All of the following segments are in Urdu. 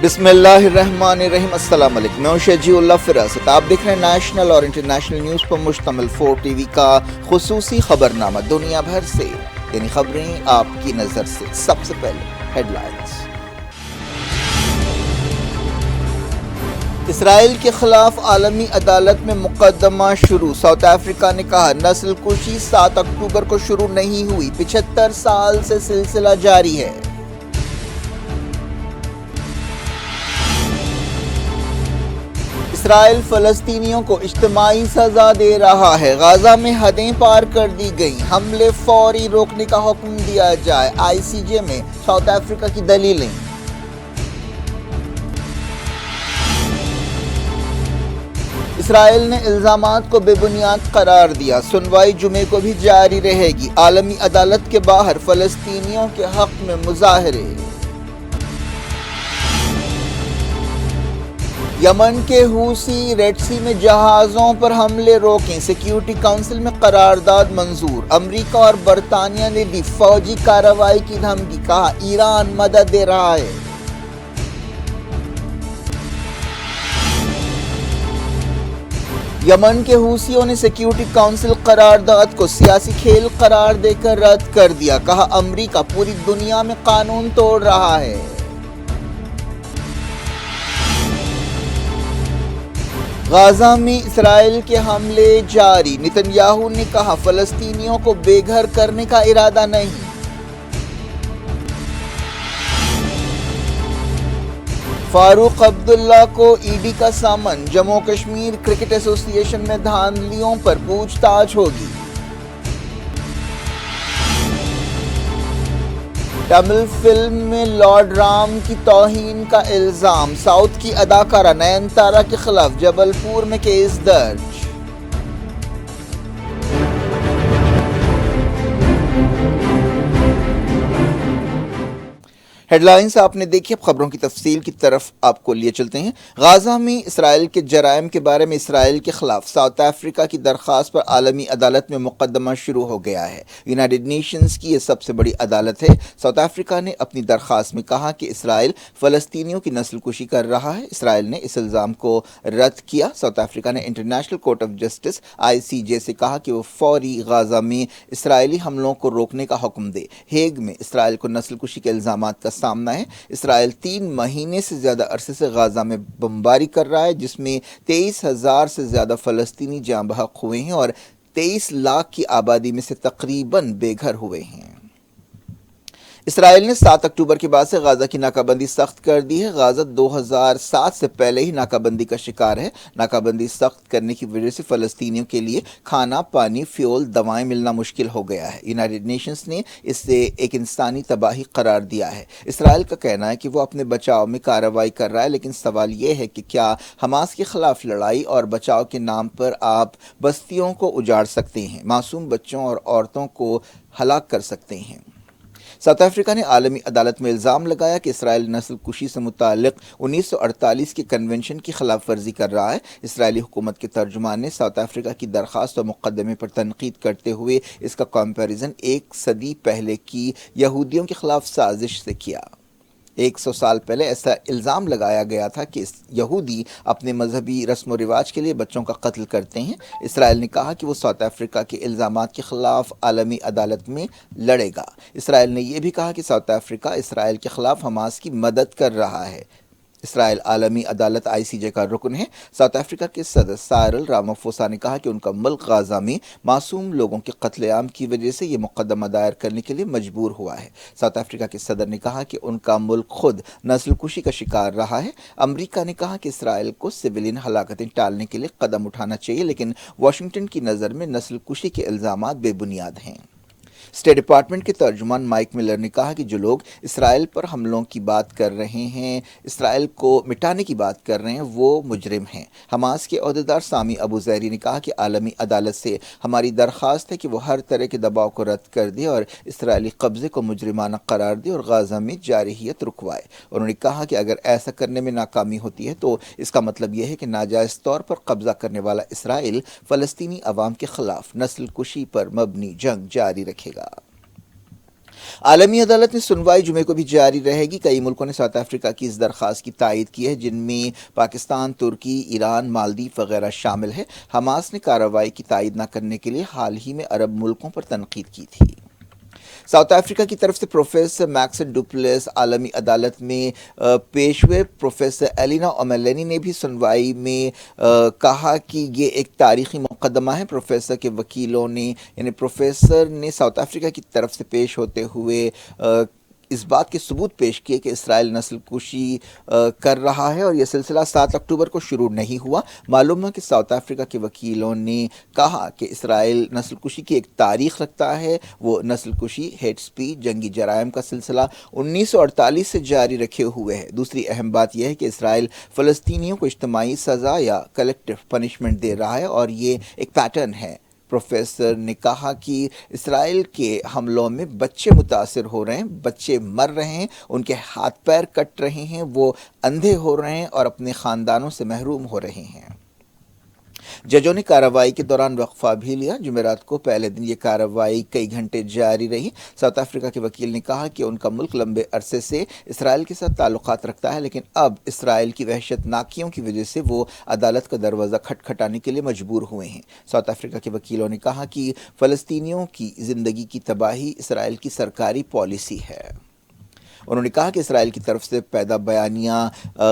بسم اللہ الرحمن الرحیم۔ السلام علیکم، میں ہوں شجیع اللہ فراست۔ آپ دیکھ رہے ہیں نیشنل اور انٹرنیشنل نیوز پر مشتمل 4 ٹی وی کا خصوصی خبرنامہ دنیا بھر سے، یعنی خبریں آپ کی نظر سے۔ سب سے پہلے ہیڈ لائنز۔ اسرائیل کے خلاف عالمی عدالت میں مقدمہ شروع۔ ساؤتھ افریقہ نے کہا نسل کشی 7 اکتوبر کو شروع نہیں ہوئی، 75 سال سے سلسلہ جاری ہے۔ اسرائیل فلسطینیوں کو اجتماعی سزا دے رہا ہے، غزہ میں حدیں پار کر دی گئیں، حملے فوری روکنے کا حکم دیا جائے۔ ICJ میں ساؤتھ افریقہ کی دلیلیں۔ اسرائیل نے الزامات کو بے بنیاد قرار دیا، سنوائی جمعے کو بھی جاری رہے گی۔ عالمی عدالت کے باہر فلسطینیوں کے حق میں مظاہرے۔ یمن کے حوثی ریڈ سی میں جہازوں پر حملے روکیں، سیکیورٹی کونسل میں قرارداد منظور۔ امریکہ اور برطانیہ نے دی فوجی کارروائی کی دھمکی، کہا ایران مدد دے رہا ہے۔ یمن کے حوثیوں نے سیکیورٹی کونسل قرارداد کو سیاسی کھیل قرار دے کر رد کر دیا، کہا امریکہ پوری دنیا میں قانون توڑ رہا ہے۔ غزہ میں اسرائیل کے حملے جاری، نتن یاہو نے کہا فلسطینیوں کو بے گھر کرنے کا ارادہ نہیں۔ فاروق عبداللہ کو ED کا سمن، جموں کشمیر کرکٹ ایسوسی ایشن میں دھاندلیوں پر پوچھ تاچھ ہوگی۔ تمل فلم میں لارڈ رام کی توہین کا الزام، ساؤتھ کی اداکارہ نین تارا کے خلاف جبل پور میں کیس درج۔ ہیڈ لائنز آپ نے دیکھی، اب خبروں کی تفصیل کی طرف آپ کو لیے چلتے ہیں۔ غزہ میں اسرائیل کے جرائم کے بارے میں اسرائیل کے خلاف ساؤتھ افریقہ کی درخواست پر عالمی عدالت میں مقدمہ شروع ہو گیا ہے۔ یونائیٹڈ نیشنز کی یہ سب سے بڑی عدالت ہے۔ ساؤتھ افریقہ نے اپنی درخواست میں کہا کہ اسرائیل فلسطینیوں کی نسل کشی کر رہا ہے۔ اسرائیل نے اس الزام کو رد کیا۔ ساؤتھ افریقہ نے international court of justice ICJ سے کہا کہ وہ فوری غزہ میں اسرائیلی حملوں کو روکنے کا حکم دے۔ ہیگ میں اسرائیل کو نسل کشی کے الزامات کا سامنا ہے۔ اسرائیل 3 مہینے سے زیادہ عرصے سے غزہ میں بمباری کر رہا ہے، جس میں 23,000 سے زیادہ فلسطینی جاں بحق ہوئے ہیں اور 23 لاکھ کی آبادی میں سے تقریباً بے گھر ہوئے ہیں۔ اسرائیل نے 7 اکتوبر کے بعد سے غزہ کی ناکہ بندی سخت کر دی ہے۔ غزہ 2007 سے پہلے ہی ناکہ بندی کا شکار ہے۔ ناکہ بندی سخت کرنے کی وجہ سے فلسطینیوں کے لیے کھانا، پانی، فیول، دوائیں ملنا مشکل ہو گیا ہے۔ یونائیٹڈ نیشنز نے اسے ایک انسانی تباہی قرار دیا ہے۔ اسرائیل کا کہنا ہے کہ وہ اپنے بچاؤ میں کارروائی کر رہا ہے، لیکن سوال یہ ہے کہ کیا حماس کے خلاف لڑائی اور بچاؤ کے نام پر آپ بستیوں کو اجاڑ سکتے ہیں، معصوم بچوں اور عورتوں کو ہلاک کر سکتے ہیں؟ ساؤتھ افریقہ نے عالمی عدالت میں الزام لگایا کہ اسرائیل نسل کشی سے متعلق 1948 کے کنونشن کی خلاف ورزی کر رہا ہے۔ اسرائیلی حکومت کے ترجمان نے ساؤتھ افریقہ کی درخواست اور مقدمے پر تنقید کرتے ہوئے اس کا کمپیریزن 1 صدی پہلے کی یہودیوں کے خلاف سازش سے کیا۔ 100 سال پہلے ایسا الزام لگایا گیا تھا کہ یہودی اپنے مذہبی رسم و رواج کے لیے بچوں کا قتل کرتے ہیں۔ اسرائیل نے کہا کہ وہ ساؤتھ افریقہ کے الزامات کے خلاف عالمی عدالت میں لڑے گا۔ اسرائیل نے یہ بھی کہا کہ ساؤتھ افریقہ اسرائیل کے خلاف حماس کی مدد کر رہا ہے۔ اسرائیل عالمی عدالت ICJ کا رکن ہے۔ ساؤتھ افریقہ کے صدر سائرل راماپھوسا نے کہا کہ ان کا ملک غزہ میں معصوم لوگوں کے قتل عام کی وجہ سے یہ مقدمہ دائر کرنے کے لیے مجبور ہوا ہے۔ ساؤتھ افریقہ کے صدر نے کہا کہ ان کا ملک خود نسل کشی کا شکار رہا ہے۔ امریکہ نے کہا کہ اسرائیل کو سویلین ہلاکتیں ٹالنے کے لیے قدم اٹھانا چاہیے، لیکن واشنگٹن کی نظر میں نسل کشی کے الزامات بے بنیاد ہیں۔ اسٹیٹ ڈپارٹمنٹ کے ترجمان مائک ملر نے کہا کہ جو لوگ اسرائیل پر حملوں کی بات کر رہے ہیں، اسرائیل کو مٹانے کی بات کر رہے ہیں، وہ مجرم ہیں۔ حماس کے عہدیدار سامی ابو زہری نے کہا کہ عالمی عدالت سے ہماری درخواست ہے کہ وہ ہر طرح کے دباؤ کو رد کر دے اور اسرائیلی قبضے کو مجرمانہ قرار دے اور غزہ میں جارحیت رکوائے۔ انہوں نے کہا کہ اگر ایسا کرنے میں ناکامی ہوتی ہے تو اس کا مطلب یہ ہے کہ ناجائز طور پر قبضہ کرنے والا اسرائیل فلسطینی عوام کے خلاف نسل کشی پر مبنی جنگ جاری رکھے گا۔ عالمی عدالت میں سنوائی جمعے کو بھی جاری رہے گی۔ کئی ملکوں نے ساؤتھ افریقہ کی اس درخواست کی تائید کی ہے، جن میں پاکستان، ترکی، ایران، مالدیپ وغیرہ شامل ہے۔ حماس نے کارروائی کی تائید نہ کرنے کے لیے حال ہی میں عرب ملکوں پر تنقید کی تھی۔ ساؤتھ افریقہ کی طرف سے پروفیسر میکس ڈوپلس عالمی عدالت میں پیش ہوئے۔ پروفیسر ایلینا اومیلینی نے بھی سنوائی میں کہا کہ یہ ایک تاریخی مقدمہ ہے۔ پروفیسر کے وکیلوں نے پروفیسر نے ساؤتھ افریقہ کی طرف سے پیش ہوتے ہوئے اس بات کے ثبوت پیش کیے کہ اسرائیل نسل کشی کر رہا ہے اور یہ سلسلہ 7 اکتوبر کو شروع نہیں ہوا۔ معلوم ہے کہ ساؤتھ افریقہ کے وکیلوں نے کہا کہ اسرائیل نسل کشی کی ایک تاریخ رکھتا ہے۔ وہ نسل کشی، ہیٹ سپیچ، جنگی جرائم کا سلسلہ 1948 سے جاری رکھے ہوئے ہے۔ دوسری اہم بات یہ ہے کہ اسرائیل فلسطینیوں کو اجتماعی سزا یا کلیکٹیو پنشمنٹ دے رہا ہے اور یہ ایک پیٹرن ہے۔ پروفیسر نے کہا کہ اسرائیل کے حملوں میں بچے متاثر ہو رہے ہیں، بچے مر رہے ہیں، ان کے ہاتھ پیر کٹ رہے ہیں، وہ اندھے ہو رہے ہیں اور اپنے خاندانوں سے محروم ہو رہے ہیں۔ ججوں نے کارروائی کے دوران وقفہ بھی لیا۔ جمعرات کو پہلے دن یہ کارروائی کئی گھنٹے جاری رہی۔ ساؤتھ افریقہ کے وکیل نے کہا کہ ان کا ملک لمبے عرصے سے اسرائیل کے ساتھ تعلقات رکھتا ہے، لیکن اب اسرائیل کی وحشت ناکیوں کی وجہ سے وہ عدالت کا دروازہ کھٹکھٹانے کے لیے مجبور ہوئے ہیں۔ ساؤتھ افریقہ کے وکیلوں نے کہا کہ فلسطینیوں کی زندگی کی تباہی اسرائیل کی سرکاری پالیسی ہے۔ انہوں نے کہا کہ اسرائیل کی طرف سے پیدا بیانیہ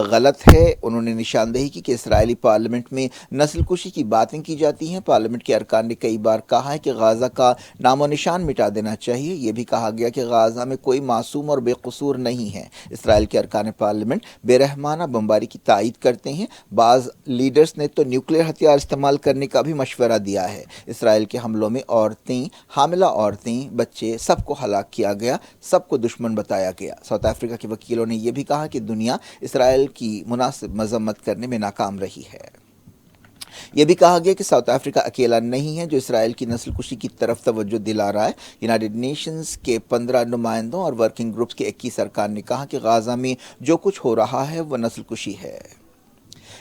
غلط ہے۔ انہوں نے نشاندہی کی کہ اسرائیلی پارلیمنٹ میں نسل کشی کی باتیں کی جاتی ہیں۔ پارلیمنٹ کے ارکان نے کئی بار کہا ہے کہ غازہ کا نام و نشان مٹا دینا چاہیے۔ یہ بھی کہا گیا کہ غازہ میں کوئی معصوم اور بے قصور نہیں ہے۔ اسرائیل کے ارکان پارلیمنٹ بے رحمانہ بمباری کی تائید کرتے ہیں۔ بعض لیڈرز نے تو نیوکلیئر ہتھیار استعمال کرنے کا بھی مشورہ دیا ہے۔ اسرائیل کے حملوں میں عورتیں، حاملہ عورتیں، بچے سب کو ہلاک کیا گیا، سب کو دشمن بتایا گیا۔ ساؤتھ افریقہ کے وکیلوں نے یہ بھی کہا کہ دنیا اسرائیل کی مناسب مذمت کرنے میں ناکام رہی ہے۔ یہ بھی کہا گیا کہ ساؤتھ افریقہ اکیلا نہیں ہے جو اسرائیل کی نسل کشی کی طرف توجہ دلا رہا ہے۔ یونائیٹڈ نیشنز کے 15 نمائندوں اور ورکنگ گروپس کے 21 ارکان نے کہا کہ غازہ میں جو کچھ ہو رہا ہے وہ نسل کشی ہے۔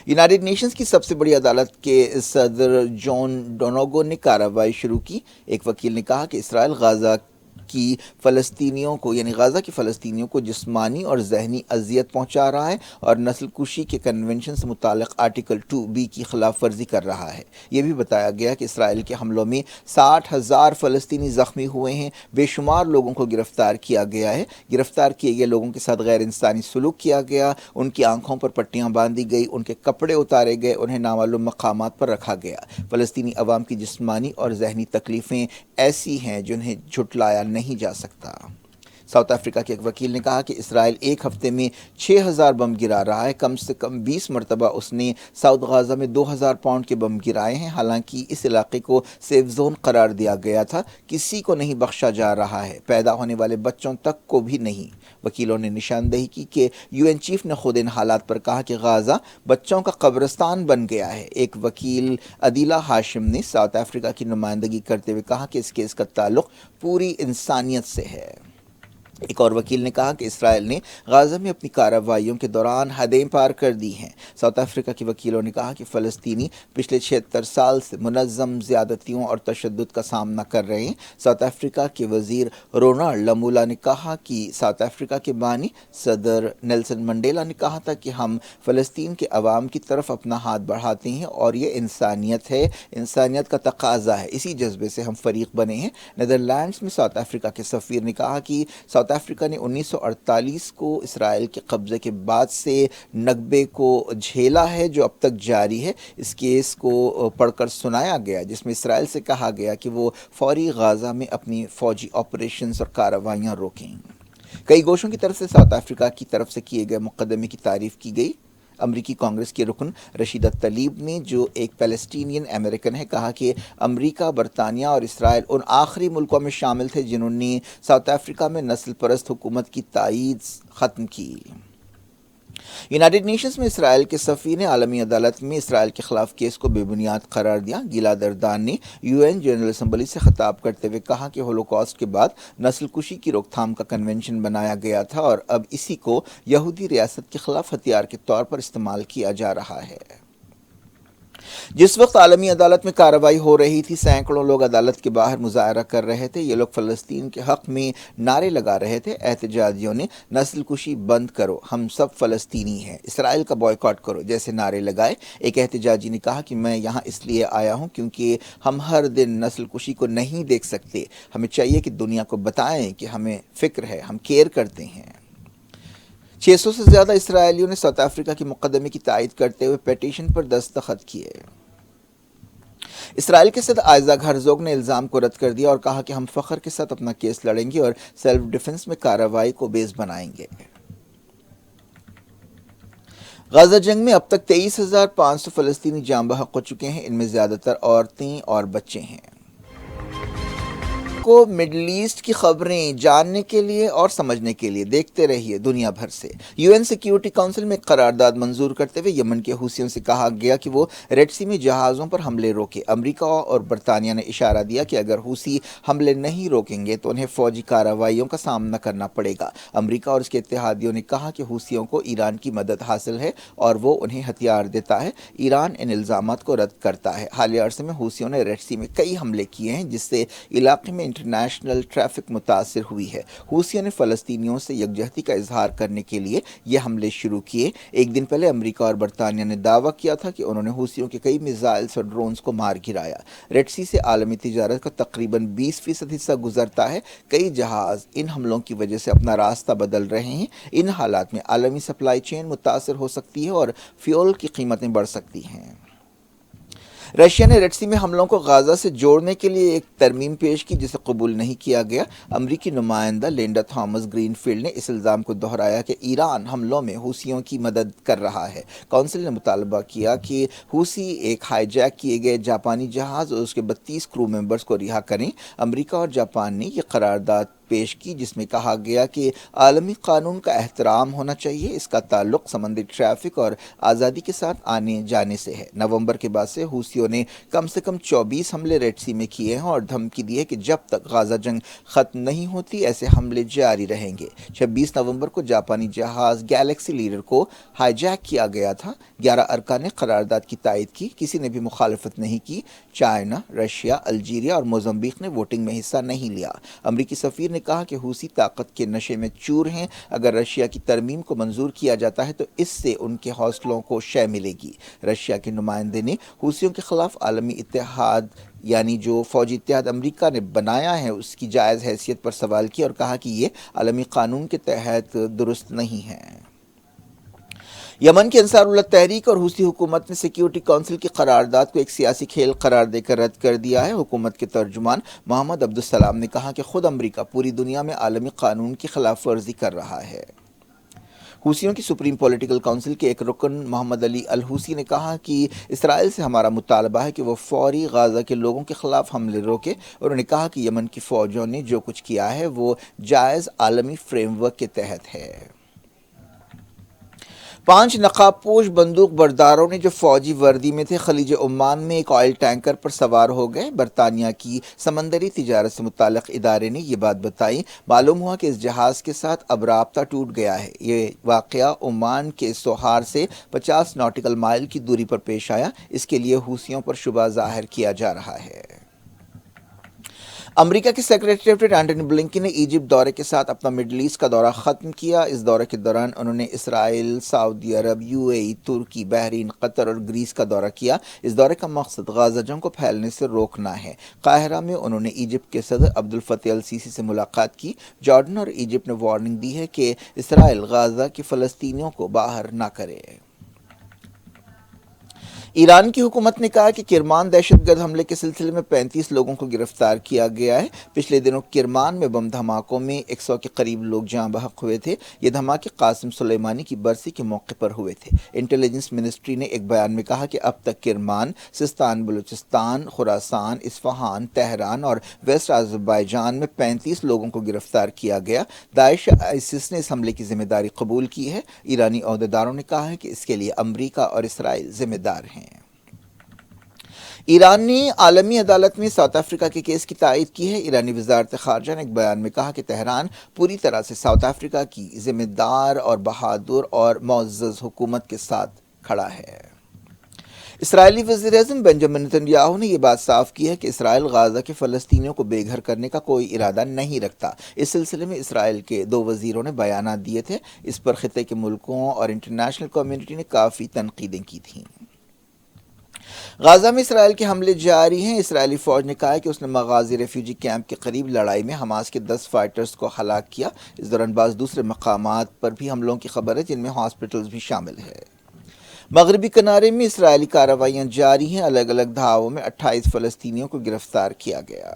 یونائیٹڈ نیشنز کی سب سے بڑی عدالت کے صدر جان ڈونوگو نے کارروائی شروع کی۔ ایک وکیل نے کہا کہ اسرائیل غازہ کی فلسطینیوں کو جسمانی اور ذہنی اذیت پہنچا رہا ہے اور نسل کشی کے کنونشن سے متعلق آرٹیکل 2B کی خلاف ورزی کر رہا ہے۔ یہ بھی بتایا گیا کہ اسرائیل کے حملوں میں 60,000 فلسطینی زخمی ہوئے ہیں، بے شمار لوگوں کو گرفتار کیا گیا ہے۔ گرفتار کیے گئے لوگوں کے ساتھ غیر انسانی سلوک کیا گیا، ان کی آنکھوں پر پٹیاں باندھی گئی، ان کے کپڑے اتارے گئے، انہیں نامعلوم مقامات پر رکھا گیا۔ فلسطینی عوام کی جسمانی اور ذہنی تکلیفیں ایسی ہیں جنہیں جھٹلایا نہیں جا سکتا۔ ساؤتھ افریقہ کے ایک وکیل نے کہا کہ اسرائیل ایک ہفتے میں 6,000 بم گرا رہا ہے۔ کم سے کم 20 مرتبہ اس نے ساؤتھ غازہ میں 2,000 پاؤنڈ کے بم گرائے ہیں۔ حالانکہ اس علاقے کو سیف زون قرار دیا گیا تھا، کسی کو نہیں بخشا جا رہا ہے، پیدا ہونے والے بچوں تک کو بھی نہیں۔ وکیلوں نے نشاندہی کی کہ UN چیف نے خود ان حالات پر کہا کہ غازہ بچوں کا قبرستان بن گیا ہے۔ ایک وکیل عدیلہ ہاشم نے ساؤتھ افریقہ کی نمائندگی کرتے ہوئے کہا کہ اس کیس کا تعلق پوری انسانیت سے ہے۔ ایک اور وکیل نے کہا کہ اسرائیل نے غازہ میں اپنی کارروائیوں کے دوران حدیں پار کر دی ہیں۔ ساؤتھ افریقہ کے وکیلوں نے کہا کہ فلسطینی پچھلے 76 سال سے منظم زیادتیوں اور تشدد کا سامنا کر رہے ہیں۔ ساؤتھ افریقہ کے وزیر رونالڈ لمولا نے کہا کہ ساؤتھ افریقہ کے بانی صدر نیلسن منڈیلا نے کہا تھا کہ ہم فلسطین کے عوام کی طرف اپنا ہاتھ بڑھاتے ہیں اور یہ انسانیت ہے، انسانیت کا تقاضا ہے، اسی جذبے سے ہم فریق بنے ہیں۔ نیدرلینڈز میں ساؤتھ افریقہ کے سفیر نے کہا کہ ساؤتھ افریقہ نے 1948 کو اسرائیل کے قبضے کے بعد سے نکبے کو جھیلا ہے جو اب تک جاری ہے۔ اس کیس کو پڑھ کر سنایا گیا جس میں اسرائیل سے کہا گیا کہ وہ فوری غازہ میں اپنی فوجی آپریشنز اور کارروائیاں روکیں۔ کئی گوشوں کی طرف سے ساؤتھ افریقہ کی طرف سے کیے گئے مقدمے کی تعریف کی گئی۔ امریکی کانگریس کی رکن رشیدہ طلیب نے، جو ایک پیلسٹینین امریکن ہے، کہا کہ امریکہ، برطانیہ اور اسرائیل ان آخری ملکوں میں شامل تھے جنہوں نے ساؤتھ افریقہ میں نسل پرست حکومت کی تائید ختم کی۔ یونائیٹڈ نیشنز میں اسرائیل کے سفیر نے عالمی عدالت میں اسرائیل کے خلاف کیس کو بے بنیاد قرار دیا۔ گیلا دردان نے UN جنرل اسمبلی سے خطاب کرتے ہوئے کہا کہ ہولوکاسٹ کے بعد نسل کشی کی روک تھام کا کنونشن بنایا گیا تھا اور اب اسی کو یہودی ریاست کے خلاف ہتھیار کے طور پر استعمال کیا جا رہا ہے۔ جس وقت عالمی عدالت میں کارروائی ہو رہی تھی، سینکڑوں لوگ عدالت کے باہر مظاہرہ کر رہے تھے۔ یہ لوگ فلسطین کے حق میں نعرے لگا رہے تھے۔ احتجاجیوں نے نسل کشی بند کرو، ہم سب فلسطینی ہیں، اسرائیل کا بائیکاٹ کرو جیسے نعرے لگائے۔ ایک احتجاجی نے کہا کہ میں یہاں اس لیے آیا ہوں کیونکہ ہم ہر دن نسل کشی کو نہیں دیکھ سکتے، ہمیں چاہیے کہ دنیا کو بتائیں کہ ہمیں فکر ہے، ہم کیئر کرتے ہیں۔ 600 سے زیادہ اسرائیلیوں نے ساؤتھ افریقہ کے مقدمے کی تائید کرتے ہوئے پیٹیشن پر دستخط کیے۔ اسرائیل کے صدر آئزیک ہرزوگ نے الزام کو رد کر دیا اور کہا کہ ہم فخر کے ساتھ اپنا کیس لڑیں گے اور سیلف ڈیفنس میں کارروائی کو بیس بنائیں گے۔ غزہ جنگ میں اب تک 23,500 فلسطینی جاں بحق ہو چکے ہیں، ان میں زیادہ تر عورتیں اور بچے ہیں۔ کو مڈل ایسٹ کی خبریں جاننے کے لیے اور سمجھنے کے لیے دیکھتے رہیے دنیا بھر سے۔ یو این سیکیورٹی کونسل میں قرارداد منظور کرتے ہوئے یمن کے حوثیوں سے کہا گیا کہ وہ ریڈ سی میں جہازوں پر حملے روکے۔ امریکہ اور برطانیہ نے اشارہ دیا کہ اگر حوثی حملے نہیں روکیں گے تو انہیں فوجی کارروائیوں کا سامنا کرنا پڑے گا۔ امریکہ اور اس کے اتحادیوں نے کہا کہ حوثیوں کو ایران کی مدد حاصل ہے اور وہ انہیں ہتھیار دیتا ہے۔ ایران ان الزامات کو رد کرتا ہے۔ حالیہ عرصے میں حوثیوں نے ریڈ سی میں کئی حملے کیے ہیں جس سے علاقے میں انٹرنیشنل ٹریفک متاثر ہوئی ہے۔ حوثیوں نے فلسطینیوں سے یکجہتی کا اظہار کرنے کے لیے یہ حملے شروع کیے۔ ایک دن پہلے امریکہ اور برطانیہ نے دعویٰ کیا تھا کہ انہوں نے حوثیوں کے کئی میزائلز اور ڈرونز کو مار گرایا۔ ریڈ سی سے عالمی تجارت کا تقریباً 20% حصہ گزرتا ہے۔ کئی جہاز ان حملوں کی وجہ سے اپنا راستہ بدل رہے ہیں۔ ان حالات میں عالمی سپلائی چین متاثر ہو سکتی ہے اور فیول کی قیمتیں بڑھ سکتی ہیں۔ رشیا نے ریڈ سی میں حملوں کو غزہ سے جوڑنے کے لیے ایک ترمیم پیش کی جسے قبول نہیں کیا گیا۔ امریکی نمائندہ لینڈا تھامس گرین فیلڈ نے اس الزام کو دہرایا کہ ایران حملوں میں حوثیوں کی مدد کر رہا ہے۔ کونسل نے مطالبہ کیا کہ حوثی ایک ہائی جیک کیے گئے جاپانی جہاز اور اس کے 32 کرو ممبرز کو رہا کریں۔ امریکہ اور جاپان نے یہ قرارداد پیش کی جس میں کہا گیا کہ عالمی قانون کا احترام ہونا چاہیے، اس کا تعلق سمندری ٹریفک اور آزادی کے ساتھ آنے جانے سے ہے۔ نومبر کے بعد سے حوثیوں نے کم سے کم 24 حملے ریڈ سی میں کیے ہیں اور دھمکی دی ہے کہ جب تک غزہ جنگ ختم نہیں ہوتی ایسے حملے جاری رہیں گے۔ 26 نومبر کو جاپانی جہاز گیلیکسی لیڈر کو ہائی جیک کیا گیا تھا۔ 11 ارکان نے قرارداد کی تائید کی، کسی نے بھی مخالفت نہیں کی۔ چائنا، رشیا، الجیریا اور موزمبیق نے ووٹنگ میں حصہ نہیں لیا۔ امریکی سفیر نے کہا کہ حوثی طاقت کے نشے میں چور ہیں، اگر رشیا کی ترمیم کو منظور کیا جاتا ہے تو اس سے ان کے حوصلوں کو شے ملے گی۔ رشیا کے نمائندے نے حوثیوں کے خلاف عالمی اتحاد یعنی جو فوجی اتحاد امریکہ نے بنایا ہے اس کی جائز حیثیت پر سوال کیا اور کہا کہ یہ عالمی قانون کے تحت درست نہیں ہے۔ یمن کی انصار اللہ تحریک اور حوثی حکومت نے سیکیورٹی کونسل کی قرارداد کو ایک سیاسی کھیل قرار دے کر رد کر دیا ہے۔ حکومت کے ترجمان محمد عبدالسلام نے کہا کہ خود امریکہ پوری دنیا میں عالمی قانون کی خلاف ورزی کر رہا ہے۔ حوثیوں کی سپریم پولیٹیکل کونسل کے ایک رکن محمد علی الحوثی نے کہا کہ اسرائیل سے ہمارا مطالبہ ہے کہ وہ فوری غزہ کے لوگوں کے خلاف حملے روکے۔ انہوں نے کہا کہ یمن کی فوجوں نے جو کچھ کیا ہے وہ جائز عالمی فریم ورک کے تحت ہے۔ 5 نقاب پوش بندوق برداروں نے جو فوجی وردی میں تھے خلیج عمان میں ایک آئل ٹینکر پر سوار ہو گئے۔ برطانیہ کی سمندری تجارت سے متعلق ادارے نے یہ بات بتائی۔ معلوم ہوا کہ اس جہاز کے ساتھ اب رابطہ ٹوٹ گیا ہے۔ یہ واقعہ عمان کے سوہار سے 50 ناٹیکل مائل کی دوری پر پیش آیا۔ اس کے لیے حوثیوں پر شبہ ظاہر کیا جا رہا ہے۔ امریکہ کے secretary of state Antony Blinken نے ایجپٹ دورے کے ساتھ اپنا مڈل ایسٹ کا دورہ ختم کیا۔ اس دورے کے دوران انہوں نے اسرائیل، سعودی عرب، یو اے ای، ترکی، بحرین، قطر اور گریس کا دورہ کیا۔ اس دورے کا مقصد غزہ جنگ کو پھیلنے سے روکنا ہے۔ قاہرہ میں انہوں نے ایجپٹ کے صدر عبد الفتاح السیسی سے ملاقات کی۔ جارڈن اور ایجپٹ نے وارننگ دی ہے کہ اسرائیل غزہ کے فلسطینیوں کو باہر نہ کرے۔ ایران کی حکومت نے کہا کہ کرمان دہشت گرد حملے کے سلسلے میں 35 لوگوں کو گرفتار کیا گیا ہے۔ پچھلے دنوں کرمان میں بم دھماکوں میں 100 کے قریب لوگ جاں بحق ہوئے تھے۔ یہ دھماکے قاسم سلیمانی کی برسی کے موقع پر ہوئے تھے۔ انٹیلیجنس منسٹری نے ایک بیان میں کہا کہ اب تک کرمان، سستان بلوچستان، خراسان، اصفہان، تہران اور ویسٹ آذربائیجان میں 35 لوگوں کو گرفتار کیا گیا۔ داعش آئیسس نے اس حملے کی ذمہ داری قبول کی ہے۔ ایرانی عہدیداروں نے کہا ہے کہ اس کے لیے امریکہ اور اسرائیل ذمہ دار ہیں۔ ایران نے عالمی عدالت میں ساؤتھ افریقہ کے کیس کی تائید کی ہے۔ ایرانی وزارت خارجہ نے ایک بیان میں کہا کہ تہران پوری طرح سے ساؤتھ افریقہ کی ذمہ دار اور بہادر اور معزز حکومت کے ساتھ کھڑا ہے۔ اسرائیلی وزیر اعظم بنجامن نتنیاہو نے یہ بات صاف کی ہے کہ اسرائیل غزہ کے فلسطینیوں کو بے گھر کرنے کا کوئی ارادہ نہیں رکھتا۔ اس سلسلے میں اسرائیل کے 2 وزیروں نے بیانات دیے تھے۔ اس پر خطے کے ملکوں اور انٹرنیشنل کمیونٹی نے کافی تنقیدیں کی تھیں۔ غزہ میں اسرائیل کے حملے جاری ہیں۔ اسرائیلی فوج نے کہا ہے کہ اس نے مغازی ریفیوجی کیمپ کے قریب لڑائی میں حماس کے 10 فائٹرز کو ہلاک کیا۔ اس دوران بعض دوسرے مقامات پر بھی حملوں کی خبر ہے، جن میں ہاسپٹلز بھی شامل ہے۔ مغربی کنارے میں اسرائیلی کارروائیاں جاری ہیں۔ الگ الگ دھاووں میں 28 فلسطینیوں کو گرفتار کیا گیا۔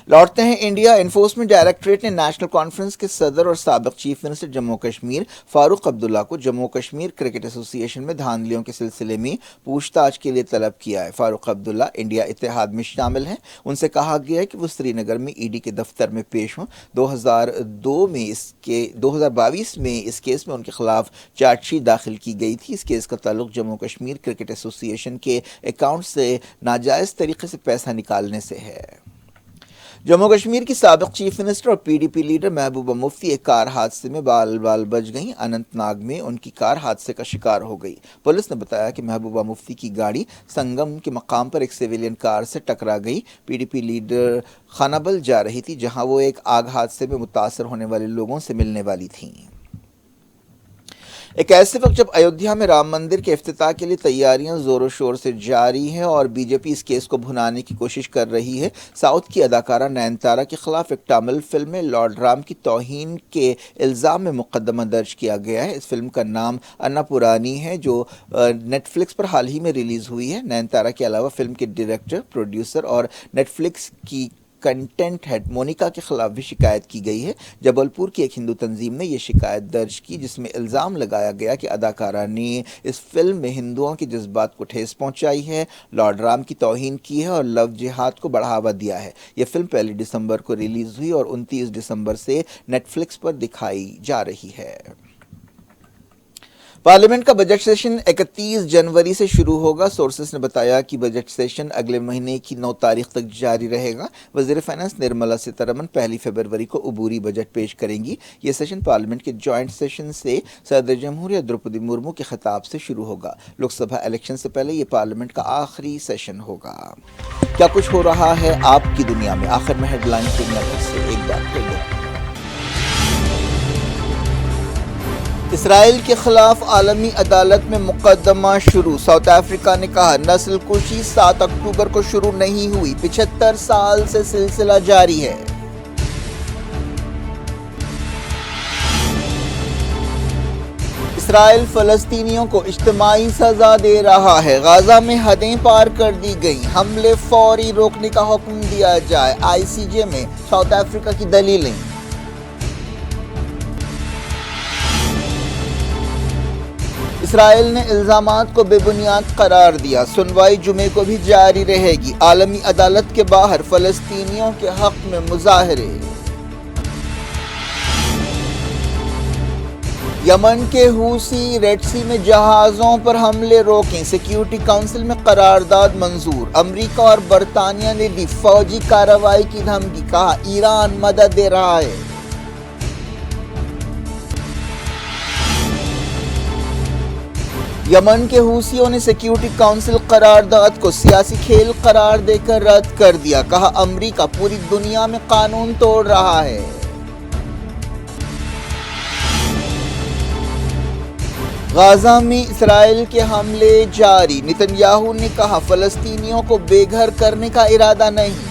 لوٹتے ہیں انڈیا۔ انفورسمنٹ ڈائریکٹوریٹ نے نیشنل کانفرنس کے صدر اور سابق چیف منسٹر جموں کشمیر فاروق عبداللہ کو جموں کشمیر کرکٹ ایسوسی ایشن میں دھاندلیوں کے سلسلے میں پوچھ تاچھ کے لیے طلب کیا ہے۔ فاروق عبداللہ انڈیا اتحاد میں شامل ہیں۔ ان سے کہا گیا ہے کہ وہ سری نگر میں ای ڈی کے دفتر میں پیش ہوں۔ 2022 میں اس کیس میں ان کے خلاف چارج شیٹ داخل کی گئی تھی۔ اس کیس کا تعلق جموں کشمیر کرکٹ ایسوسی ایشن کے اکاؤنٹ سے ناجائز طریقے سے پیسہ نکالنے سے ہے۔ جموں کشمیر کی سابق چیف منسٹر اور P D P leader Mehbooba Mufti ایک کار حادثے میں بال بال بچ گئیں۔ اننت ناگ میں ان کی کار حادثے کا شکار ہو گئی۔ پولیس نے بتایا کہ محبوبہ مفتی کی گاڑی سنگم کے مقام پر ایک سویلین کار سے ٹکرا گئی۔ پی ڈی پی لیڈر خانابل جا رہی تھی، جہاں وہ ایک آگ حادثے میں متاثر ہونے والے لوگوں سے ملنے والی تھیں۔ ایک ایسے وقت جب ایودھیا میں رام مندر کے افتتاح کے لیے تیاریاں زور و شور سے جاری ہیں اور بی جے پی اس کیس کو بھنانے کی کوشش کر رہی ہے، ساؤتھ کی اداکارہ نینتارا کے خلاف ایک تامل فلم میں لارڈ رام کی توہین کے الزام میں مقدمہ درج کیا گیا ہے۔ اس فلم کا نام انا پورانی ہے، جو نیٹ فلکس پر حال ہی میں ریلیز ہوئی ہے۔ نینتارا کے علاوہ فلم کے ڈائریکٹر، پروڈیوسر اور نیٹ فلکس کی کنٹینٹ ہیڈ مونیکا کے خلاف بھی شکایت کی گئی ہے۔ جبل پور کی ایک ہندو تنظیم نے یہ شکایت درج کی، جس میں الزام لگایا گیا کہ اداکارہ نے اس فلم میں ہندوؤں کے جذبات کو ٹھیس پہنچائی ہے، لارڈ رام کی توہین کی ہے اور لو جہاد کو بڑھاوا دیا ہے۔ یہ فلم 1 دسمبر کو ریلیز ہوئی اور 29 دسمبر سے نیٹ فلکس پر دکھائی جا رہی ہے۔ پارلیمنٹ کا بجٹ سیشن 31 جنوری سے شروع ہوگا۔ سورسز نے بتایا کہ بجٹ سیشن اگلے مہینے کی 9 تاریخ تک جاری رہے گا۔ وزیر فائنانس نرملا سیتارمن 1 فروری کو عبوری بجٹ پیش کریں گی۔ یہ سیشن پارلیمنٹ کے جوائنٹ سیشن سے صدر جمہوریہ دروپدی مرمو کے خطاب سے شروع ہوگا۔ لوک سبھا الیکشن سے پہلے یہ پارلیمنٹ کا آخری سیشن ہوگا۔ کیا کچھ ہو رہا ہے آپ کی دنیا میں؟ آخر میں ہیڈ لائن دنیا بھر سے ایک بار پھر دیکھیں۔ اسرائیل کے خلاف عالمی عدالت میں مقدمہ شروع۔ ساؤتھ افریقہ نے کہا نسل کشی 7 اکتوبر کو شروع نہیں ہوئی، 75 سال سے سلسلہ جاری ہے۔ اسرائیل فلسطینیوں کو اجتماعی سزا دے رہا ہے، غزہ میں حدیں پار کر دی گئیں، حملے فوری روکنے کا حکم دیا جائے، آئی سی جے میں ساؤتھ افریقہ کی دلیلیں۔ اسرائیل نے الزامات کو بے بنیاد قرار دیا، سنوائی جمعے کو بھی جاری رہے گی۔ عالمی عدالت کے باہر فلسطینیوں کے حق میں مظاہرے۔ یمن کے حوثی ریڈ سی میں جہازوں پر حملے روکیں، سیکیورٹی کونسل میں قرارداد منظور۔ امریکہ اور برطانیہ نے دی فوجی کارروائی کی دھمکی، کہا ایران مدد دے رہا ہے۔ یمن کے حوثیوں نے سیکیورٹی کونسل قرارداد کو سیاسی کھیل قرار دے کر رد کر دیا، کہا امریکہ پوری دنیا میں قانون توڑ رہا ہے۔ غزہ میں اسرائیل کے حملے جاری، نتنیاہو نے کہا فلسطینیوں کو بے گھر کرنے کا ارادہ نہیں۔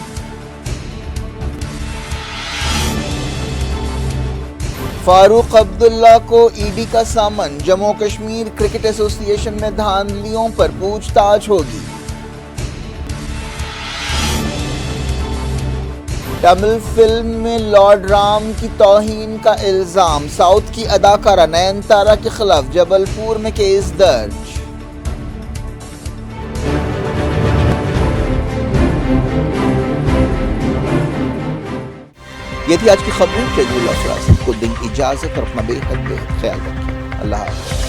فاروق عبداللہ کو ای ڈی کا سامن، جموں کشمیر کرکٹ ایسوسی ایشن میں دھاندلیوں پر پوچھ تاچھ ہوگی۔ تامل فلم میں لارڈ رام کی توہین کا الزام، ساؤتھ کی اداکارہ نینتارا کے خلاف جبل پور میں کیس درج۔ یہ تھی آج کی خبریں۔ شہید اللہ فراز کو دیں اجازت اور اپنا بے حد خیال رکھیں۔ اللہ حافظ۔